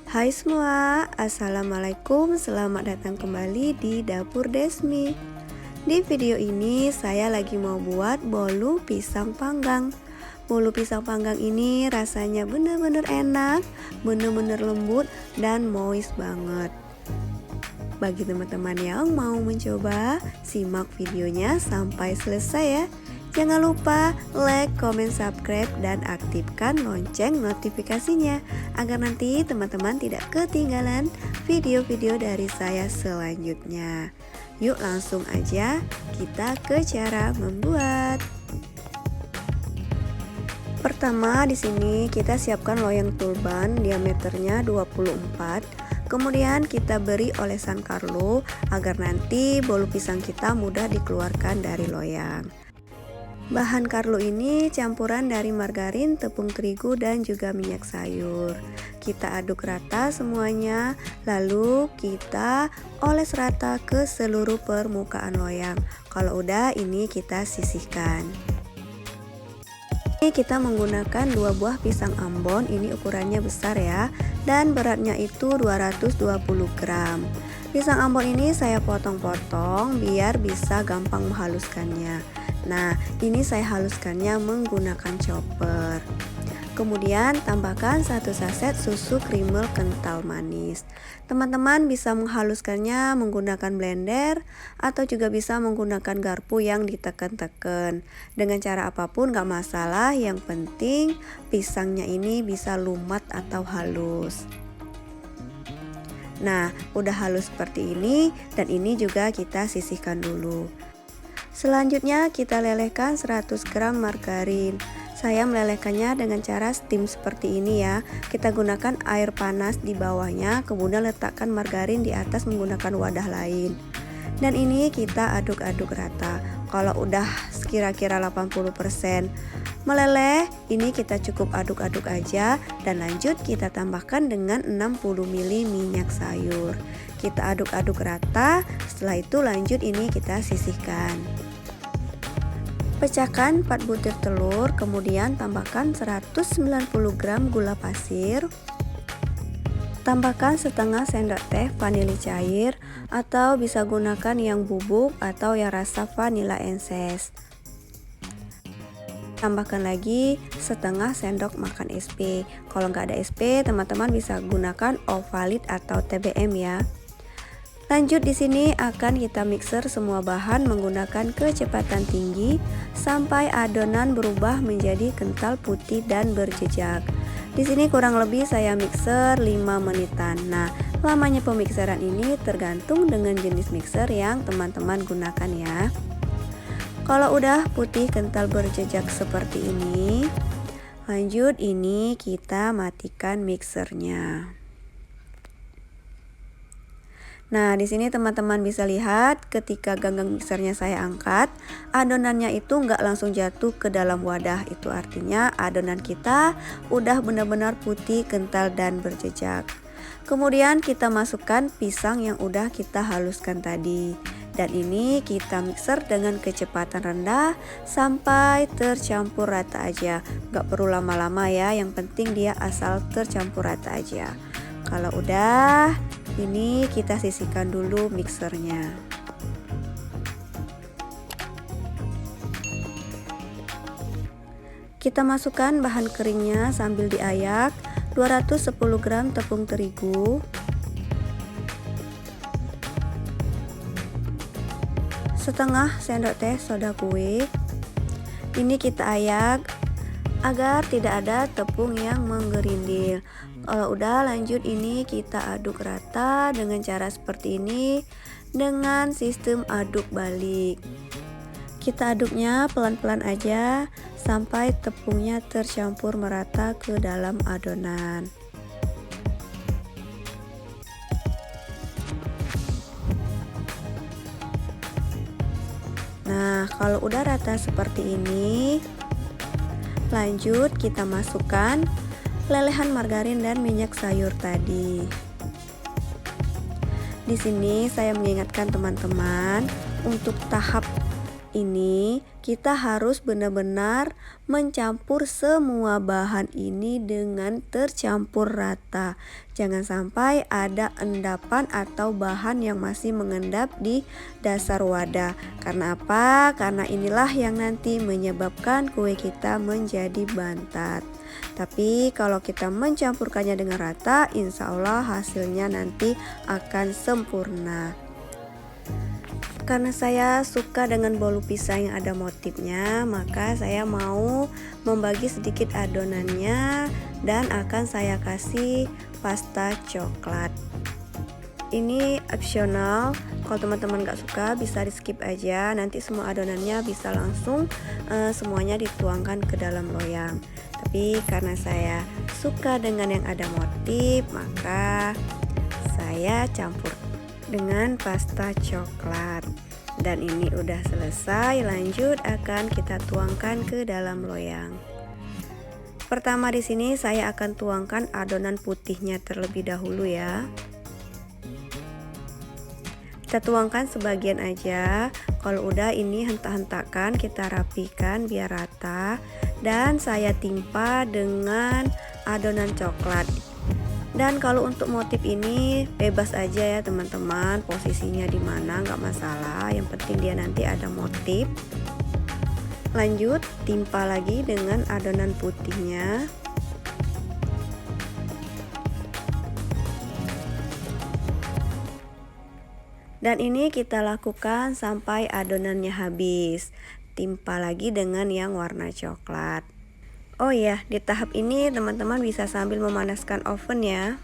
Hai semua, Assalamualaikum, selamat datang kembali di Dapur Desmi. Di video ini saya lagi mau buat bolu pisang panggang. Bolu pisang panggang ini rasanya bener-bener enak, bener-bener lembut dan moist banget. Bagi teman-teman yang mau mencoba, simak videonya sampai selesai ya. Jangan lupa like, comment, subscribe, dan aktifkan lonceng notifikasinya agar nanti teman-teman tidak ketinggalan video-video dari saya selanjutnya. Yuk langsung aja kita ke cara membuat. Pertama di sini kita siapkan loyang tulban diameternya 24. Kemudian kita beri olesan Carlo agar nanti bolu pisang kita mudah dikeluarkan dari loyang. Bahan Carlo ini campuran dari margarin, tepung terigu, dan juga minyak sayur. Kita aduk rata semuanya, lalu kita oles rata ke seluruh permukaan loyang. Kalau udah, ini kita sisihkan. Ini kita menggunakan 2 buah pisang ambon, ini ukurannya besar ya, dan beratnya itu 220 gram. Pisang ambon ini saya potong-potong biar bisa gampang menghaluskannya. Nah, ini saya haluskannya menggunakan chopper. Kemudian tambahkan 1 saset susu krimer kental manis. Teman-teman bisa menghaluskannya menggunakan blender atau juga bisa menggunakan garpu yang ditekan-tekan. Dengan cara apapun gak masalah, yang penting pisangnya ini bisa lumat atau halus. Nah, udah halus seperti ini, dan ini juga kita sisihkan dulu. Selanjutnya kita lelehkan 100 gram margarin. Saya melelehkannya dengan cara steam seperti ini ya. Kita gunakan air panas di bawahnya, kemudian letakkan margarin di atas menggunakan wadah lain. Dan ini kita aduk-aduk rata. Kalau udah kira-kira 80% meleleh, ini kita cukup aduk-aduk aja, dan lanjut kita tambahkan dengan 60 ml minyak sayur. Kita aduk-aduk rata, setelah itu lanjut ini kita sisihkan. Pecahkan 4 butir telur, kemudian tambahkan 190 gram gula pasir. Tambahkan setengah sendok teh vanili cair, atau bisa gunakan yang bubuk atau yang rasa vanilla essence. Tambahkan lagi setengah sendok makan SP. Kalau nggak ada SP, teman-teman bisa gunakan Ovaltine atau TBM ya. Lanjut di sini akan kita mixer semua bahan menggunakan kecepatan tinggi sampai adonan berubah menjadi kental, putih, dan berjejak. Di sini kurang lebih saya mixer 5 menitan. Nah, lamanya pemixeran ini tergantung dengan jenis mixer yang teman-teman gunakan ya. Kalau udah putih, kental, berjejak seperti ini, lanjut ini kita matikan mixernya. Nah, di sini teman-teman bisa lihat ketika ganggang mixernya saya angkat, adonannya itu nggak langsung jatuh ke dalam wadah. Itu artinya adonan kita udah benar-benar putih, kental, dan berjejak. Kemudian kita masukkan pisang yang udah kita haluskan tadi. Dan ini kita mixer dengan kecepatan rendah sampai tercampur rata aja. Nggak perlu lama-lama ya, yang penting dia asal tercampur rata aja. Kalau udah, ini kita sisihkan dulu mixernya. Kita masukkan bahan keringnya sambil diayak. 210 gram tepung terigu, setengah sendok teh soda kue. Ini kita ayak agar tidak ada tepung yang menggerindil. Kalau udah, lanjut ini kita aduk rata dengan cara seperti ini dengan sistem aduk balik. Kita aduknya pelan-pelan aja sampai tepungnya tercampur merata ke dalam adonan. Nah, kalau udah rata seperti ini, lanjut kita masukkan lelehan margarin dan minyak sayur tadi. Di sini saya mengingatkan teman-teman untuk tahap Ini kita harus benar-benar mencampur semua bahan ini dengan tercampur rata. Jangan sampai ada endapan atau bahan yang masih mengendap di dasar wadah. Karena apa? Karena inilah yang nanti menyebabkan kue kita menjadi bantat. Tapi kalau kita mencampurkannya dengan rata, insya Allah hasilnya nanti akan sempurna. Karena saya suka dengan bolu pisang yang ada motifnya, maka saya mau membagi sedikit adonannya dan akan saya kasih pasta coklat. Ini opsional, kalau teman-teman gak suka bisa di skip aja, nanti semua adonannya bisa langsung semuanya dituangkan ke dalam loyang. Tapi karena saya suka dengan yang ada motif, maka saya campur dengan pasta coklat. Dan ini udah selesai, lanjut akan kita tuangkan ke dalam loyang. Pertama di sini saya akan tuangkan adonan putihnya terlebih dahulu ya. Kita tuangkan sebagian aja. Kalau udah ini hentak-hentakan, kita rapikan biar rata. Dan saya timpa dengan adonan coklat. Dan kalau untuk motif ini bebas aja ya teman-teman, posisinya di mana nggak masalah, yang penting dia nanti ada motif. Lanjut timpa lagi dengan adonan putihnya. Dan ini kita lakukan sampai adonannya habis. Timpa lagi dengan yang warna coklat. Oh ya, di tahap ini teman-teman bisa sambil memanaskan oven ya.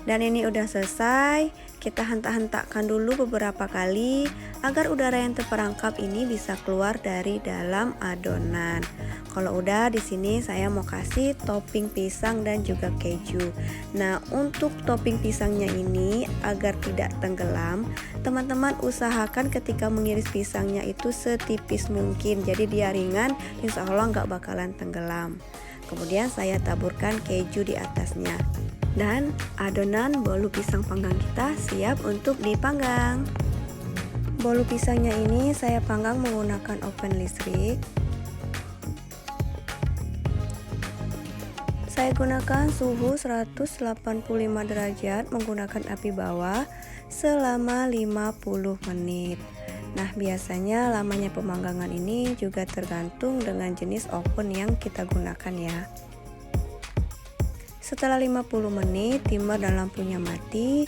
Dan ini udah selesai. Kita hentak-hentakkan dulu beberapa kali agar udara yang terperangkap ini bisa keluar dari dalam adonan. Kalau udah di sini saya mau kasih topping pisang dan juga keju. Nah, untuk topping pisangnya ini agar tidak tenggelam, teman-teman usahakan ketika mengiris pisangnya itu setipis mungkin. Jadi dia ringan, insya Allah nggak bakalan tenggelam. Kemudian saya taburkan keju di atasnya. Dan adonan bolu pisang panggang kita siap untuk dipanggang. Bolu pisangnya ini saya panggang menggunakan oven listrik. Saya gunakan suhu 185 derajat menggunakan api bawah selama 50 menit. Nah, biasanya lamanya pemanggangan ini juga tergantung dengan jenis oven yang kita gunakan ya. Setelah 50 menit timer dan lampunya mati,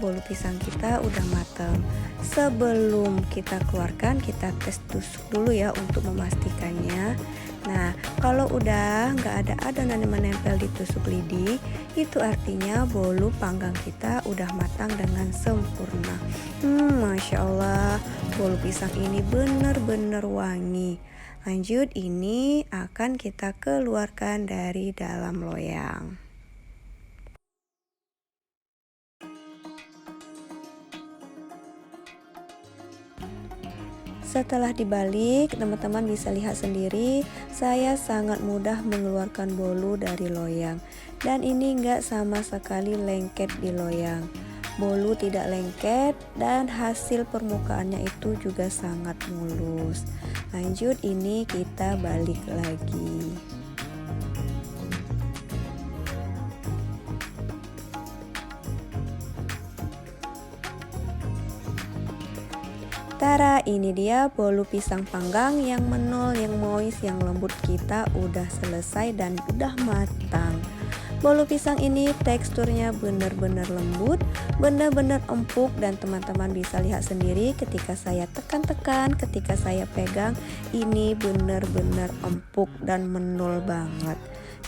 bolu pisang kita udah matang. Sebelum kita keluarkan, kita tes tusuk dulu ya untuk memastikannya. Nah, kalau udah nggak ada adonan yang menempel di tusuk lidi, itu artinya bolu panggang kita udah matang dengan sempurna. Masya Allah, bolu pisang ini bener-bener wangi. Lanjut, ini akan kita keluarkan dari dalam loyang. Setelah dibalik, teman-teman bisa lihat sendiri, saya sangat mudah mengeluarkan bolu dari loyang. Dan ini enggak sama sekali lengket di loyang. Bolu tidak lengket dan hasil permukaannya itu juga sangat mulus. Lanjut, ini kita balik lagi. Tara, ini dia bolu pisang panggang yang menol, yang moist, yang lembut kita udah selesai dan udah matang. Bolu pisang ini teksturnya bener-bener lembut, bener-bener empuk, dan teman-teman bisa lihat sendiri ketika saya tekan-tekan, ketika saya pegang, ini bener-bener empuk dan menol banget.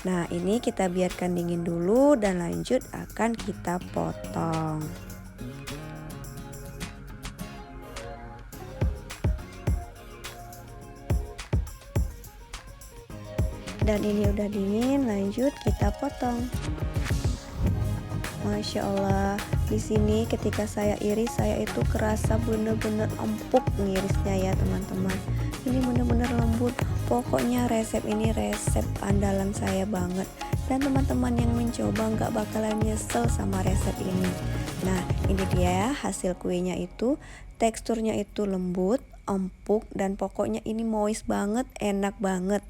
Nah, ini kita biarkan dingin dulu dan lanjut akan kita potong. Dan ini udah dingin, lanjut kita potong. Masya Allah, di sini ketika saya iris, saya itu kerasa bener-bener empuk ngirisnya ya teman-teman. Ini bener-bener lembut. Pokoknya resep ini resep andalan saya banget. dan teman-teman yang mencoba nggak bakalan nyesel sama resep ini. Nah, ini dia hasil kuenya itu. Teksturnya itu lembut, empuk, dan pokoknya ini moist banget, enak banget.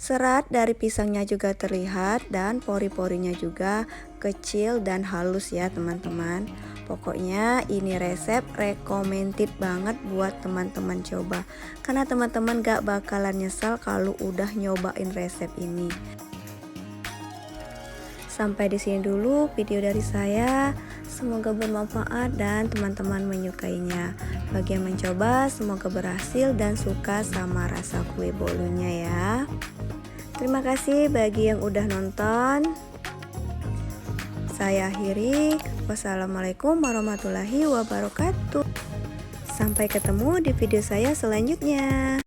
Serat dari pisangnya juga terlihat dan pori-porinya juga kecil dan halus ya teman-teman. Pokoknya ini resep recommended banget buat teman-teman coba. Karena teman-teman gak bakalan nyesal kalau udah nyobain resep ini. Sampai di sini dulu video dari saya. Semoga bermanfaat dan teman-teman menyukainya. Bagi yang mencoba, semoga berhasil dan suka sama rasa kue bolunya ya. Terima kasih bagi yang udah nonton. Saya akhiri. Wassalamualaikum warahmatullahi wabarakatuh. Sampai ketemu di video saya selanjutnya.